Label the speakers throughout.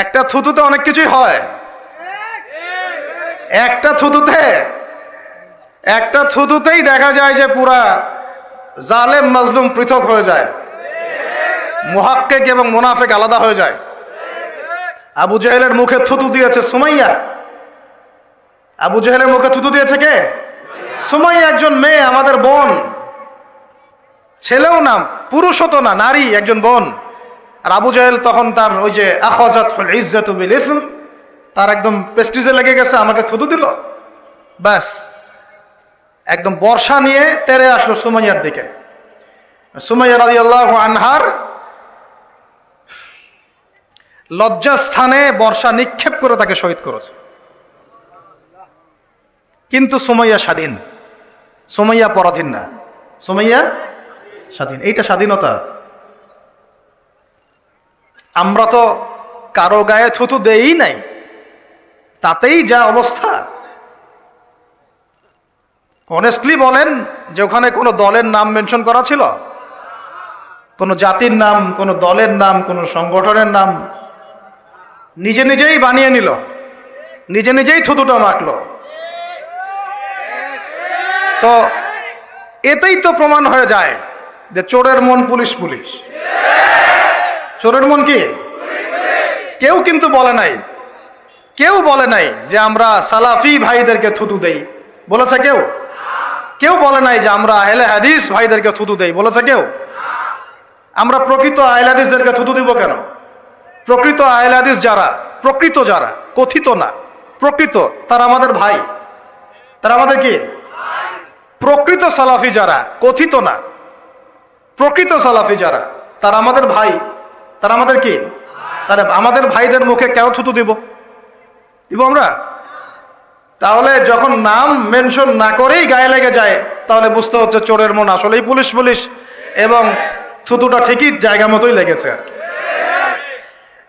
Speaker 1: একটা থুতুতে অনেক কিছুই হয়। একটা থুতুতেই দেখা যায় যে পুরা জালেম মাজলুম পৃথক হয়ে যায়, মুহাক্কিক এবং মুনাফিক আলাদা হয়ে যায়। আবু জাহেলের মুখে থুতু দিয়েছে সুমাইয়া। আবু জাহেলের মুখে থুতু দিয়েছে কে? সুমাইয়া, একজন মেয়ে, আমাদের বোন, ছেলেও না, পুরুষও তো না, নারী, একজন বোন। আর আবু জাহেল তখন তার ওই যে আখাযাতুল ইজ্জাতু বিল ইসম, তার একদম প্রেস্টিজে লেগে গেছে, আমাকে থুতু দিল, ব্যাস একদম বর্ষা নিয়ে তেড়ে আসলো সুমাইয়ার দিকে। সুমাইয়া রাদিয়াল্লাহু আনহার লজ্জাস্থানে বর্ষা নিক্ষেপ করে তাকে শহীদ করেছে। কিন্তু সুমাইয়া স্বাধীন, সুমাইয়া পরাধীন না, সুমাইয়া স্বাধীন। এইটা স্বাধীনতা। আমরা তো কারো গায়ে থুতু দেই নাই, তাতেই যা অবস্থা। অনেস্টলি বলেন যে ওখানে কোনো দলের নাম মেনশন করা ছিল? কোনো জাতির নাম, কোনো দলের নাম, কোনো সংগঠনের নাম? নিজে নিজেই বানিয়ে নিল, নিজে নিজেই থুতুটা মাখলো। তো এতেই তো প্রমাণ হয়ে যায় যে চোরের মন পুলিশ পুলিশ। চোরের মন কি? কেউ কিন্তু বলে নাই, কেউ বলে নাই যে আমরা সালাফি ভাইদেরকে থুতু দেই, বলেছে কেউ? কেউ বলে নাই যে আমরা আহলে হাদিস ভাইদেরকে থুতু দেই, বলেছে কেউ? আমরা প্রকৃত আহলে হাদিসদেরকে থুতু দিব কেন? প্রকৃত আহলে হাদিস যারা, প্রকৃত যারা, কথিত না, প্রকৃত, তারা আমাদের ভাই, তারা আমাদের কি? প্রকৃত সালাফি যারা, কথিত না, প্রকৃত সালাফি যারা, তারা আমাদের ভাই, তারা আমাদের কি? তারা আমাদের ভাইদের মুখে কেন থুতু দিব? দিব আমরা? তাহলে যখন নাম মেনশন না করেই গায়ে লেগে যায়, তাহলে বুঝতে হচ্ছে চোরের মন আসলেই পুলিশ পুলিশ, এবং থুতুটা ঠিকই জায়গা মতোই লেগেছে আর কি।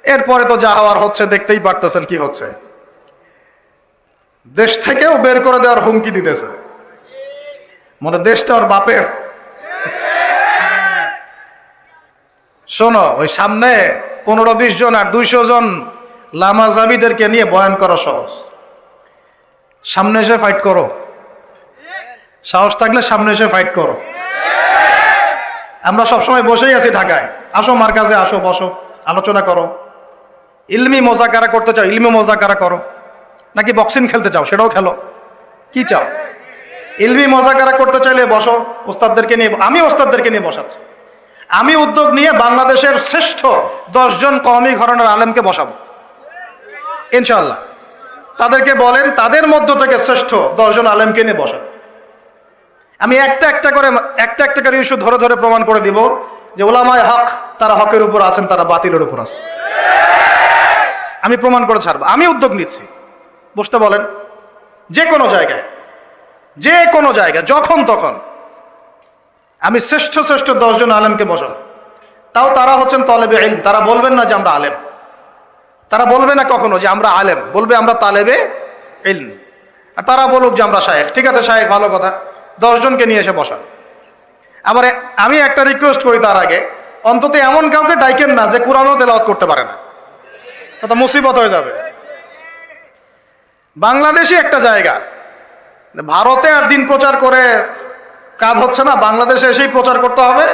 Speaker 1: এরপরে তো যা হওয়ার হচ্ছে দেখতেই পারতেছেন কি হচ্ছে। দেশ থেকেও বের করে দেওয়ার হুমকি দিতেছে, মনে দেশটা ওর বাপের। শোনো, ওই সামনে 15-20 জন আর 200 জন লামাজাবিদেরকে নিয়ে বয়ান করা সহজ। সামনে এসে ফাইট করো, সাহস থাকলে সামনে এসে ফাইট করো। আমরা সবসময় বসেই আছি ঢাকায়, আসো মার্কাজে, আসো, বসো, আলোচনা করো। ইলমি মোজাকারা করতে চাও, ইলমি মোজাকারা করো। নাকি বক্সিং খেলতে চাও, সেটাও খেলো। কি চাও? ইলমি মোজাকারা করতে চাইলে বসো, ওস্তাদদেরকে নিয়ে। আমি ওস্তাদদেরকে নিয়ে বসাচ্ছি। আমি উদ্যোগ নিয়ে বাংলাদেশের শ্রেষ্ঠ 10 জন কওমি ঘরানার আলেমকে বসাবো ইনশাআল্লাহ। তাদেরকে বলেন তাদের মধ্য থেকে শ্রেষ্ঠ 10 জন আলেমকে নিয়ে বসাবো। আমি একটা একটা করে ইস্যু ধরে ধরে প্রমাণ করে দিব যে উলামায়ে হক, তারা হকের উপর আছেন, তারা বাতিলের উপর আছে। আমি প্রমাণ করে ছাড়বো। আমি উদ্যোগ নিচ্ছি, বসতে বলেন। যে কোনো জায়গায়, যে কোনো জায়গায়, যখন তখন আমি শ্রেষ্ঠ শ্রেষ্ঠ 10 জন আলেমকে বসাবো। তাও তারা হচ্ছেন তলেবে ইলম, তারা বলবেন না যে আমরা আলেম, তারা বলবে না কখনো যে আমরা আলেম, বলবে আমরা তালেবে ইলম। আর তারা বলুক যে আমরা শায়েখ, ঠিক আছে শায়েখ, ভালো কথা, 10 জনকে নিয়ে এসে বসা। আবার আমি একটা রিকোয়েস্ট করি, তার আগে অন্তত এমন কাউকে ডাইকেন না যে কোরআনও তেলাওয়াত করতে পারে না, তা মুসিবত হয়ে যাবে। বাংলাদেশে একটা জায়গা, ভারতে আর দিন প্রচার করে কাজ হচ্ছে না, বাংলাদেশে এসেই প্রচার করতে হবে,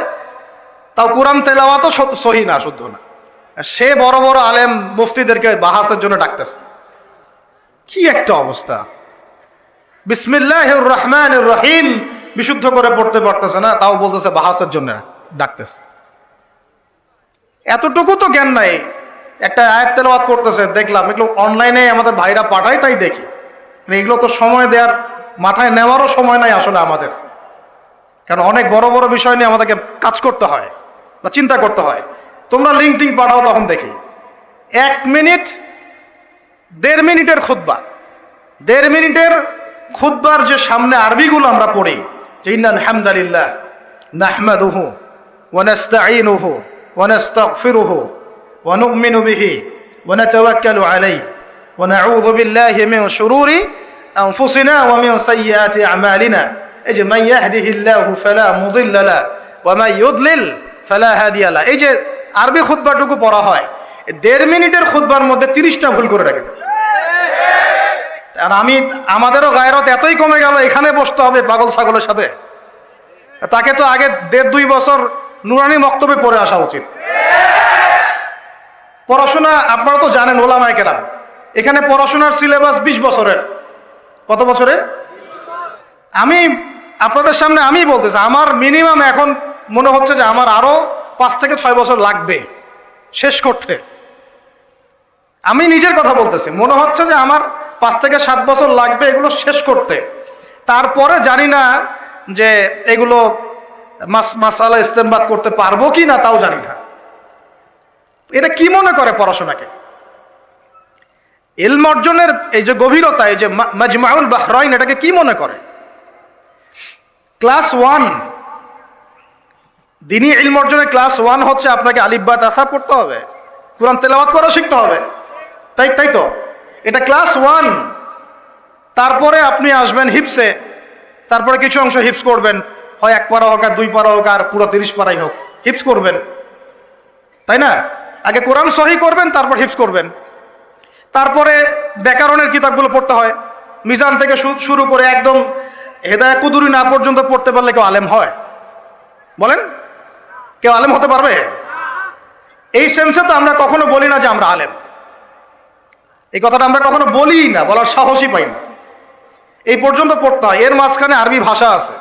Speaker 1: তাও কোরআন তেলাওয়াতও সহি না, শুদ্ধ না। সে বড় বড় আলেম মুফতিদেরকে বাহাসের জন্য ডাকতেছে। কি একটা অবস্থা! বিসমিল্লাহির রহমানির রহিম বিশুদ্ধ করে পড়তে পারতেছে না, তাও বলতেছে বাহাসের জন্য ডাকতেছে। এতটুকু তো জ্ঞান নাই। একটা আয়াত তেলাওয়াত করতেছে, দেখলাম, এগুলো অনলাইনে আমাদের ভাইরা পাঠায়, তাই দেখি। এগুলো তো সময় দেওয়ার, মাথায় নেওয়ারও সময় নাই আসলে আমাদের, কারণ অনেক বড় বড় বিষয় নিয়ে আমাদেরকে কাজ করতে হয় বা চিন্তা করতে হয়। তোমরা লিঙ্ক টিঙ্ক পাঠাও, তখন দেখি 1 মিনিট 1.5 মিনিটের খুতবা, 1.5 মিনিটের খুতবার যে সামনে আরবিগুলো আমরা পড়ি, যে ইন্নাল হামদালিল্লাহ নাহমাদুহু ওয়া নাস্তাঈনুহু ওয়া নাস্তাগফিরুহু ওয়া নু'মিনু বিহি ওয়া নাতাওয়াক্কালু আলাইহি ওয়া নাউযু বিল্লাহি মিন শুরুরি আনফুসিনা ওয়া মিন সাইয়্যাতি আমালিনা, এই যে মান ইয়াহদিহিল্লাহু ফালা মুদিল্লা লাহু ওয়া মান ইউদ্লিল ফালা হাদিয়া লাহু, এই যে আরবি খুতবাটুকু পড়া হয়, দেড় মিনিটের খুতবার মধ্যে 30টা ভুল করে রেখে দেয়। আর আমাদেরও গায়রত এতই কমে গেল, এখানে বসতে হবে পাগল ছাগলের সাথে। তাকে তো আগে 1.5-2 বছর নুরানি মক্তবে পড়ে আসা উচিত। পড়াশোনা আপনারা তো জানেন, ওলামায়ে কেরাম, এখানে পড়াশোনার সিলেবাস 20 বছরের। কত বছরের? আমি আপনাদের সামনে আমি বলতেছি, আমার মিনিমাম এখন মনে হচ্ছে যে আমার আরো 5 থেকে 6 বছর লাগবে শেষ করতে। আমি নিজের কথা বলতেছি, মনে হচ্ছে যে আমার 5 থেকে 7 বছর লাগবে এগুলো শেষ করতে। তারপরে জানি না যে এগুলো মাসালা ইস্তেমবাদ করতে পারবো কি না, তাও জানি না। এটা কি মনে করে পড়াশোনাকে? ইলম অর্জনের এই যে গভীরতা, এই যে মাজমাউল বাহরাইন, এটাকে কি মনে করে? ক্লাস 1 দিনী ইলম অর্জনের ক্লাস 1 হচ্ছে আপনাকে আলিফ বা তাসা পড়তে হবে, কোরআন তেলাওয়াত করা শিখতে হবে, তাই তো? এটা ক্লাস 1। তারপরে আপনি আসবেন হিফসে, তারপরে কিছু অংশ হিফস করবেন, হয় 1 পারা হোক আর 2 পারা হোক আর পুরো 30 পারাই হোক, হিফস করবেন, তাই না? আগে কোরআন সহি করবেন, তারপর হিফস করবেন। তারপরে ব্যাকরণের কিতাবগুলো পড়তে হয়, মিজান থেকে শুরু করে একদম হেদায়া কুদুরি না পর্যন্ত পড়তে পারলে কেউ আলেম হয়? বলেন, কেউ আলেম হতে পারবে? এই সেন্সে তো আমরা কখনো বলি না যে আমরা আলেম। এই কথাটা আমরা কখনো বলি না, বলার সাহসই পাই না। এই পর্যন্ত পড়তে হয়। এর মাঝখানে আরবি ভাষা আছে,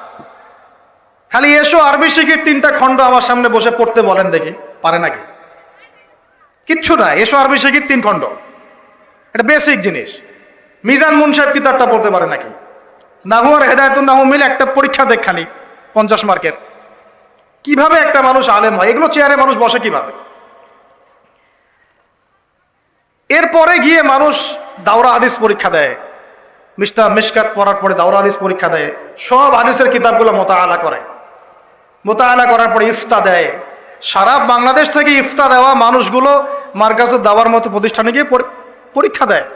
Speaker 1: খালি এসো আরবি শিখির 3টা খণ্ড আমার সামনে বসে পড়তে বলেন দেখি, পারে নাকি? কিচ্ছু না, এসো আরবি শিখির 3 খণ্ড, এটা বেসিক জিনিস। মিজান মুনসাহেব কিতাবটা পড়তে পারে নাকি? নাহু আর হেদায়েতুন নাহু মিলে একটা পরীক্ষা দেখ খালি 50 মার্কের। কিভাবে একটা মানুষ আলেম হয়? এগুলো চেয়ারে মানুষ বসে কিভাবে? এরপরে গিয়ে মানুষ দাওরা হাদিস পরীক্ষা দেয়, মিশকাত পড়ার পরে দাওরা হাদিস পরীক্ষা দেয়, সব হাদিসের কিতাবগুলো মোতাআলা করে, মোতাআলা করার পরে ইফতা দেয়। সারা বাংলাদেশ থেকে ইফতা দেওয়া মানুষগুলো মার্কাজুদ দাওয়ার মতো প্রতিষ্ঠানে গিয়ে পরীক্ষা দেয়।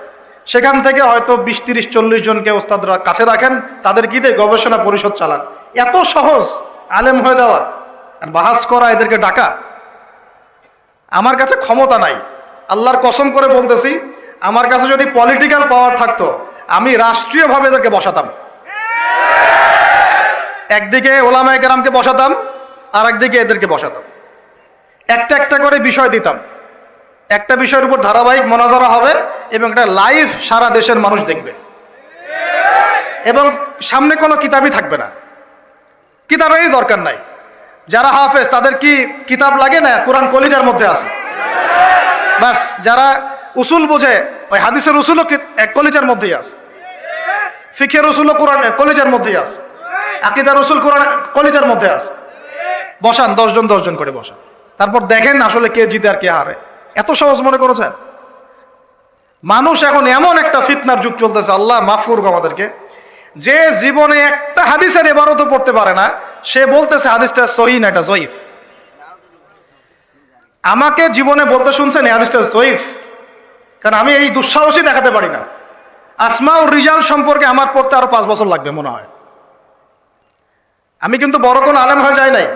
Speaker 1: সেখান থেকে হয়তো 20-30-40 জনকে ওস্তাদরা কাছে রাখেন, তাদের কি দিয়ে গবেষণা পরিষদ চালান। এত সহজ আলেম হয়ে যাওয়া আর বাহাস করা, এদেরকে ডাকা। আমার কাছে ক্ষমতা নাই, আল্লাহর কসম করে বলতেছি, আমার কাছে যদি পলিটিক্যাল পাওয়ার থাকতো আমি রাষ্ট্রীয়ভাবে এদেরকে বসাতাম। একদিকে ওলামায়ে কেরামকে বসাতাম, আর একদিকে এদেরকে বসাতাম। একটা করে বিষয় দিতাম, একটা বিষয়ের উপর ধারাবাহিক মোনাজারা হবে এবং এটা লাইভ সারা দেশের মানুষ দেখবে। এবং সামনে কোনো কিতাবই থাকবে না, কিতাবেরই দরকার নাই। যারা হাফেজ তাদের কি কিতাব লাগে না? কোরআন কলিজার মধ্যে আছে, বাস। যারা উসুল বোঝে, ওই হাদিসের উসুলও কলিজার মধ্যেই আছে, ফিকের উসুলও কোরআন কলিজার মধ্যেই আছে, আকীদার উসুল কোরআন কলিজার মধ্যে আছে। বসান 10 জন 10 জন করে বসান, তারপর দেখেন আসলে কে জিতে আর কে হারে। এত সহজ মনে করেছেন? মানুষ এখন এমন একটা ফিতনার যুগ চলতেছে, আল্লাহ মাফ করুক আমাদেরকে, যে জীবনে একটা হাদিসের ইবারতও পড়তে পারে না, সে বলতেছে হাদিসটা সহিহ না, এটা জয়ীফ। আমাকে জীবনে বলতে শুনছেন এই হাদিসটা জয়ীফ? কারণ আমি এই দুঃসাহসই দেখাতে পারি না। আসমাউর রিজাল সম্পর্কে আমার পড়তে আরো 5 বছর লাগবে মনে হয়। আমি কিন্তু বড় কোন আলেম হয়ে যাই নাই,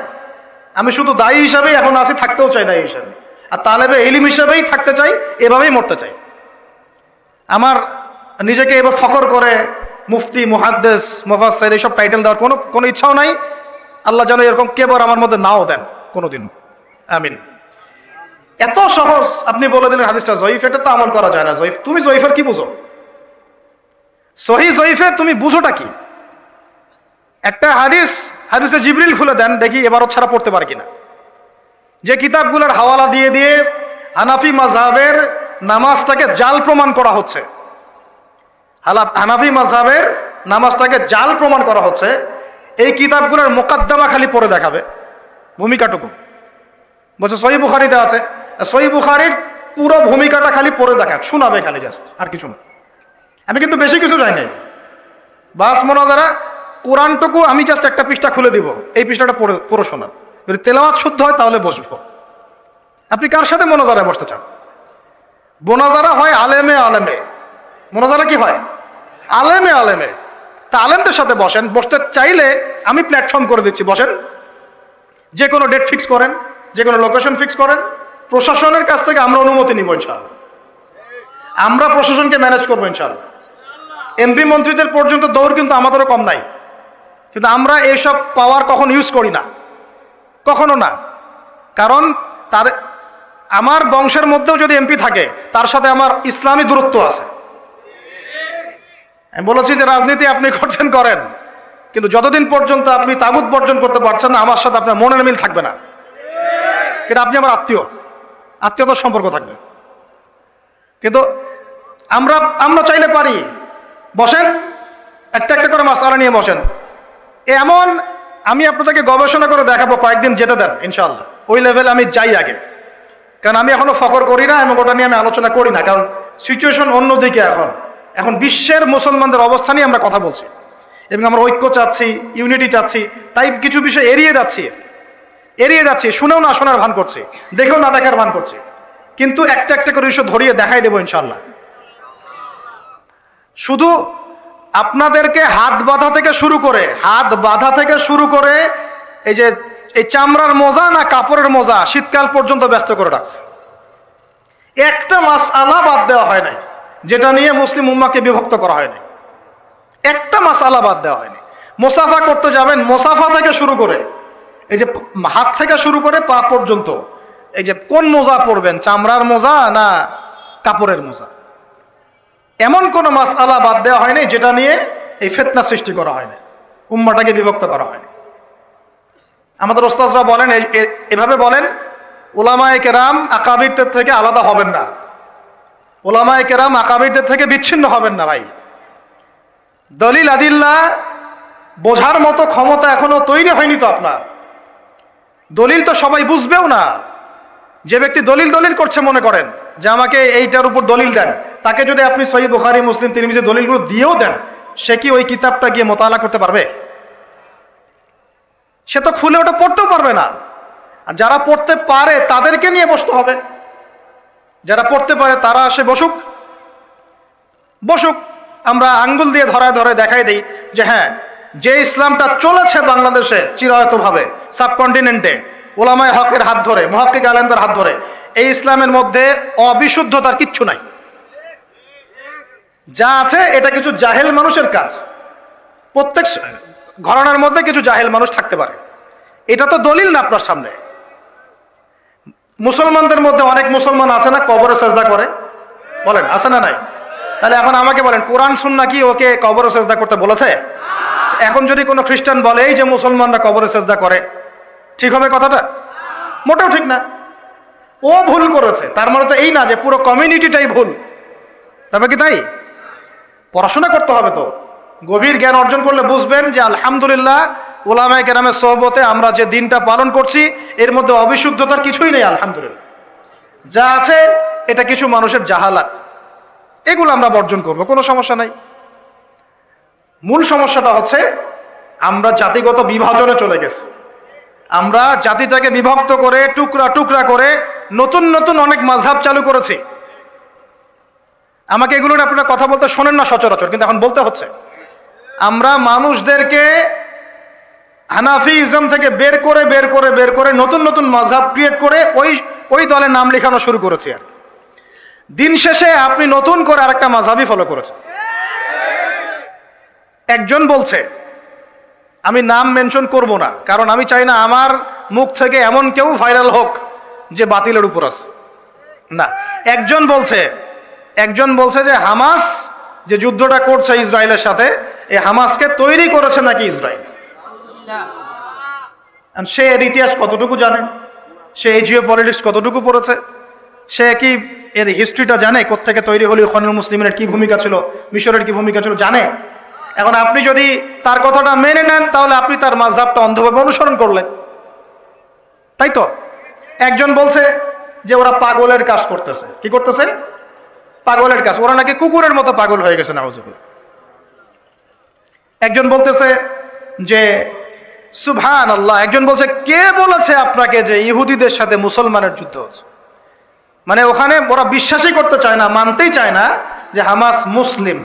Speaker 1: আমি শুধু দায়ী হিসাবেই এখন আছি, থাকতেও চাই দায়ী হিসাবে, আর তালেবে ইলম হিসাবেই থাকতে চাই, এভাবেই মরতে চাই। আমার নিজেকে এবার ফখর করে মুফতি, মুহাদ্দিস, মুফাসসির এইসব টাইটেল দেওয়ার কোনো ইচ্ছাও নাই। আল্লাহ যেন এরকম কেবর আমার মধ্যে নাও দেন কোনোদিন, আমিন। এত সহজ আপনি বলে দিলেন হাদিসটা জয়ীফ, এটা তো আমল করা যায় না। জয়ীফ, তুমি জয়ীফের কি বুঝো? সহিহ জয়ীফের তুমি বুঝোটা কি? একটা হাদিসে জিবরিল খুলে দেন দেখি এবারও ছাড়া পড়তে পারে কিনা। যে কিতাবগুলোর হাওয়ালা দিয়ে দিয়ে হানাফি মাযহাবের নামাজটাকে জাল প্রমাণ করা হচ্ছে, হানাফি মাযহাবের নামাজটাকে জাল প্রমাণ করা হচ্ছে, এই কিতাবগুলোর মুকাদ্দমা খালি পড়ে দেখাবে, ভূমিকাটুকু বলছে সহিহ বুখারীতে আছে, সহিহ বুখারীর পুরো ভূমিকাটা খালি পড়ে দেখাক, শোনাবে খালি, জাস্ট আর কিছু না। আমি কিন্তু বেশি কিছু চাই নাই, বাস মোনাজারা কোরআনটুকু আমি জাস্ট একটা পৃষ্ঠা খুলে দিব, এই পৃষ্ঠাটা পড়ে শোনান, যদি তেলাওয়াত শুদ্ধ হয় তাহলে বসবো। আপনি কার সাথে মোনাজারায় বসতে চান? মোনাজারা হয় আলেমে আলেমে, মোনাজারা কি হয়? আলেমে আলেমে। তা আলেমদের সাথে বসেন, বসতে চাইলে আমি প্ল্যাটফর্ম করে দিচ্ছি, বসেন। যে কোনো ডেট ফিক্স করেন, যে কোনো লোকেশন ফিক্স করেন, প্রশাসনের কাছ থেকে আমরা অনুমতি নিব ইনশাআল্লাহ, আমরা প্রশাসনকে ম্যানেজ করবো ইনশাআল্লাহ। এমপি মন্ত্রীদের পর্যন্ত দৌড় কিন্তু আমাদেরও কম নাই, কিন্তু আমরা এইসব পাওয়ার কখন ইউজ করি না, কখনো না। কারণ তার আমার বংশের মধ্যেও যদি এমপি থাকে তার সাথে আমার ইসলামী দূরত্ব আছে। আমি বলেছি যে রাজনীতি আপনি করছেন করেন, কিন্তু যতদিন পর্যন্ত আপনি তাগুত বর্জন করতে পারছেন না আমার সাথে আপনার মনের মিল থাকবে না। কিন্তু আপনি আমার আত্মীয়তার সম্পর্ক থাকবে। কিন্তু আমরা চাইলে পারি, বসেন একটা একটা করে মাসআলা নিয়ে বসেন। এমন আমি আপনাদেরকে গবেষণা করে দেখাবো, কয়েকদিন যেতে দেন ইনশাআল্লাহ, ওই লেভেলে আমি যাই আগে। কারণ আমি এখনো ফখর করি না এবং ওটা নিয়ে আমি আলোচনা করি না, কারণ সিচুয়েশন অন্যদিকে। এখন বিশ্বের মুসলমানদের অবস্থা নিয়ে আমরা কথা বলছি এবং আমরা ঐক্য চাচ্ছি, ইউনিটি চাচ্ছি, তাই কিছু বিষয় এড়িয়ে যাচ্ছি, শুনেও না শোনার ভান করছি, দেখেও না দেখার ভান করছি, কিন্তু একটা একটা করে ইস্যু ধরিয়ে দেখাই দেবো ইনশাআল্লাহ। শুধু আপনাদেরকে হাত বাঁধা থেকে শুরু করে এই যে এই চামড়ার মোজা না কাপড়ের মোজা শীতকাল পর্যন্ত ব্যস্ত করে রাখছে। একটা মাসআলা বাদ দেওয়া হয় নাই যেটা নিয়ে মুসলিম উম্মাহকে বিভক্ত করা হয়নি, একটা মাসআলা বাদ দেওয়া হয়নি। মুসাফা করতে যাবেন, মুসাফা থেকে শুরু করে এই যে হাত থেকে শুরু করে পা পর্যন্ত এই যে কোন মোজা পরবেন, চামড়ার মোজা না কাপড়ের মোজা, এমন কোন মাসআলা বাদ দেওয়া হয়নি যেটা নিয়ে এই ফিতনা সৃষ্টি করা হয়নি, উম্মাহটাকে বিভক্ত করা হয়নি। আমাদের ওস্তাদরা বলেন, এভাবে বলেন, উলামায়ে কেরাম আকাবিরদের থেকে আলাদা হবেন না, উলামায়ে কেরাম আকাবিরদের থেকে বিচ্ছিন্ন হবেন না ভাই। দলিল আদিল্লাহ বোঝার মতো ক্ষমতা এখনো তৈরি হয়নি তো আপনার। দলিল তো সবাই বুঝবেও না। যে ব্যক্তি দলিল করছে মনে করেন যে আমাকে এইটার উপর দলিল দেন, তাকে যদি আপনি সহিহ বুখারী, মুসলিম, তিরমিজি দলিলগুলো দিয়েও দেন, সে কি ওই কিতাবটা গিয়ে মোতালা করতে পারবে? সে তো খুলে ওটা পড়তেও পারবে না। আর যারা পড়তে পারে তাদেরকে নিয়ে বসতে হবে। যারা পড়তে পারে তারা আসে বসুক, আমরা আঙ্গুল দিয়ে ধরায় দেখাই দিই যে হ্যাঁ, যে ইসলামটা চলেছে বাংলাদেশে চিরায়তভাবে সাবকন্টিনেন্টে ওলামায়ে হকের হাত ধরে, মুহাক্কিক আলেমদের হাত ধরে, এই ইসলামের মধ্যে অবিশুদ্ধতার কিচ্ছু নাই। যা আছে এটা কিছু জাহেল মানুষের কাজ। প্রত্যেক ঘরানার মধ্যে কিছু জাহেল মানুষ থাকতে পারে, এটা তো দলিল না আপনার সামনে। মুসলমানদের মধ্যে অনেক মুসলমান আছে না কবরে সেজদা করে, বলেন আছে না নাই? তাহলে এখন আমাকে বলেন, কোরআন সুন্নাহ কি ওকে কবরে সেজদা করতে বলেছে? এখন যদি কোনো খ্রিস্টান বলে এই যে মুসলমানরা কবরে সেজদা করে, ঠিক হবে কথাটা? মোটেও ঠিক না। ও ভুল করেছে, তার মানে তো এই না যে পুরো কমিউনিটিটাই ভুল, তবে কি তাই? পড়াশোনা করতে হবে তো, গভীর জ্ঞান অর্জন করলে বুঝবেন যে আলহামদুলিল্লাহ উলামায়ে কেরামের সোহবতে আমরা যে দিনটা পালন করছি এর মধ্যে অবিশুদ্ধতার কিছুই নেই আলহামদুলিল্লাহ। যা আছে এটা কিছু মানুষের জাহালাত, এগুলো আমরা বর্জন করব, কোনো সমস্যা নাই। মূল সমস্যাটা হচ্ছে আমরা জাতিগত বিভাজনে চলে গেছি। আমরা জাতিটাকে বিভক্ত করে টুকরা করে নতুন অনেক মাযহাব চালু করেছি। আমাকে এগুলোর আপনারা কথা বলতে শোনেন না সচরাচর, কিন্তু এখন বলতে হচ্ছে। আমরা মানুষদেরকে হানাফিইজম থেকে বের করে নতুন মাযহাব ক্রিয়েট করে ওই দলে নাম লেখানো শুরু করেছি। আর দিন শেষে আপনি নতুন করে আরেকটা মাযহাবই ফলো করেছেন। একজন বলছে, আমি নাম মেনশন করব না, কারণ আমি চাই না আমার মুখ থেকে এমন কেউ ভাইরাল হোক যে বাতিলের উপর আছে। না, একজন বলছে যে হামাস যে যুদ্ধটা করছে ইসরায়েলের সাথে, এই হামাসকে তৈরি করেছে নাকি ইসরায়েল। সে এর ইতিহাস কতটুকু জানে, সে এই জিও পলিটিক্স কতটুকু পড়েছে, সে কি এর হিস্ট্রিটা জানে, কোত্থেকে তৈরি হলো, ইখওয়ানুল মুসলিমিনের কি ভূমিকা ছিল, মিশরের কি ভূমিকা ছিল জানে? এখন আপনি যদি তার কথাটা মেনে নেন তাহলে আপনি তার মাযহাবটা অন্ধভাবে অনুসরণ করলেন, তাই তো? একজন বলছে যে ওরা পাগলের কাজ করতেছে। কি করতেছে? পাগলের কাজ। ওরা নাকি কুকুরের মতো পাগল হয়ে গেছে, নাউজুবিল্লাহ। একজন বলতেছে যে সুবহানাল্লাহ। একজন বলছে, কে বলেছে আপনাকে যে ইহুদিদের সাথে মুসলমানের যুদ্ধ হচ্ছে? মানে ওখানে ওরা বিশ্বাসই করতে চায় না, মানতেই চায় না যে হামাস মুসলিম।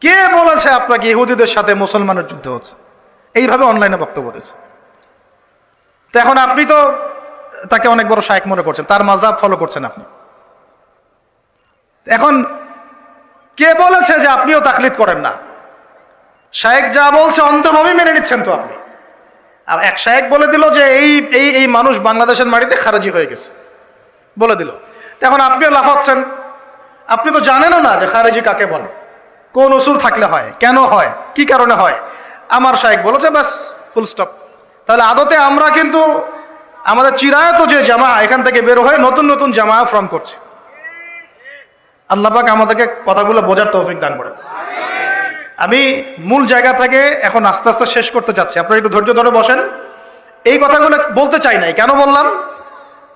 Speaker 1: কে বলেছে আপনাকে ইহুদিদের সাথে মুসলমানের যুদ্ধ হচ্ছে? এইভাবে অনলাইনে বক্তব্য দিয়েছে। তো এখন আপনি তো তাকে অনেক বড় শায়েখ মনে করছেন, তার মাযহাব ফলো করছেন আপনি। এখন কে বলেছে যে আপনিও তাকলিদ করেন না? শায়েখ যা বলছে অন্তর্ভাবে মেনে নিচ্ছেন তো আপনি। এক শায়েখ বলে দিল যে এই এই এই মানুষ বাংলাদেশের মাটিতে খারেজি হয়ে গেছে, বলে দিল। এখন আপনিও লাফাচ্ছেন, আপনি তো জানেনও না যে খারেজি কাকে বলে, কোন উসুল থাকলে হয়, কেন হয়, কি কারণে হয়। আমার শায়েখ বলেছে, বাস, ফুল স্টপ। তাহলে আদতে আমরা কিন্তু আমাদের চিরায়ত যে জামা, এখান থেকে বের হয়ে নতুন নতুন জামা ফর্ম করছে। আল্লাহ পাক আমাদেরকে কথাগুলো বোঝার তৌফিক দান করেন। আমি মূল জায়গা থেকে এখন আস্তে আস্তে শেষ করতে চাচ্ছি, আপনারা একটু ধৈর্য ধরে বসেন। এই কথাগুলো বলতে চাই নাই, কেন বললাম?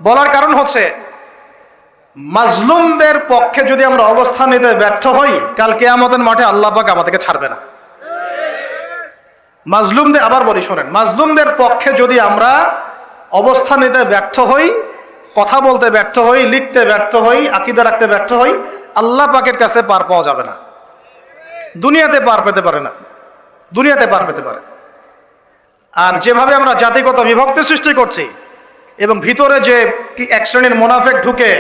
Speaker 1: বলার কারণ হচ্ছে মাজলুমদের পক্ষে যদি আমরা অবস্থান নিতে ব্যর্থ হই, কাল কিয়ামতের মাঠে আল্লাহ পাক আমাদেরকে ছাড়বে না। মাজলুমদের, আবার বলি শোনেন, মাজলুমদের পক্ষে যদি আমরা অবস্থান নিতে ব্যর্থ হই, কথা বলতে ব্যর্থ হই, লিখতে ব্যর্থ হই, আকীদা রাখতে ব্যর্থ হই, আল্লাহ পাকের কাছে পার পাওয়া যাবে না। দুনিয়াতে পার পেতে পারে না, দুনিয়াতে পার পেতে পারে। আর যেভাবে আমরা জাতিগত বিভক্তি সৃষ্টি করছি এবং ভিতরে যে এক শ্রেণীর মুনাফিক ঢুকে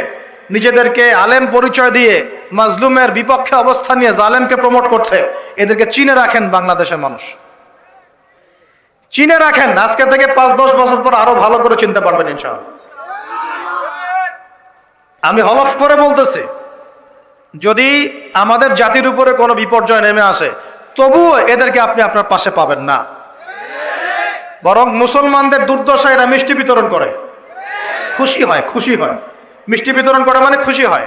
Speaker 1: নিজেদেরকে আলেম পরিচয় দিয়ে মাজলুমের বিপক্ষে অবস্থান নিয়ে জালেমকে প্রমোট করছে, এদেরকে চিনে রাখেন বাংলাদেশের মানুষ, চিনে রাখেন। আজকে থেকে 5-10 বছর পর আরো ভালো করে চিনতে পারবেন ইনশাআল্লাহ। আমি হলফ করে বলতেছি, যদি আমাদের জাতির উপরে কোনো বিপর্যয় নেমে আসে, তবুও এদেরকে আপনি আপনার পাশে পাবেন না। বরং মুসলমানদের দুর্দশায় এরা মিষ্টি বিতরণ করে, খুশি হয়, খুশি হয়। মিষ্টি বিতরণ করে মানে খুশি হয়।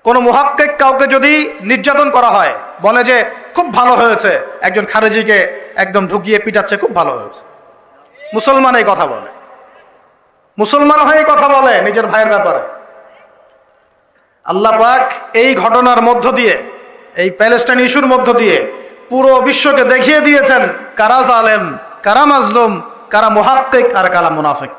Speaker 1: কোনো মুহাক্কিক কাউকে যদি নির্যাতন করা হয়, বলে যে খুব ভালো হয়েছে, একজন খারেজিকে একদম ঢুকিয়ে পিটাচ্ছে, খুব ভালো হয়েছে। মুসলমান এই কথা বলে, মুসলমান হয়ে কথা বলে নিজের ভাইয়ের ব্যাপারে। আল্লাহ পাক এই ঘটনার মধ্য দিয়ে, এই প্যালেস্টাইন ইস্যুর মধ্য দিয়ে পুরো বিশ্বকে দেখিয়ে দিয়েছেন কারা জালেম, কারা মাজলুম, কারা মুহাক্কিক আর কারা মুনাফিক।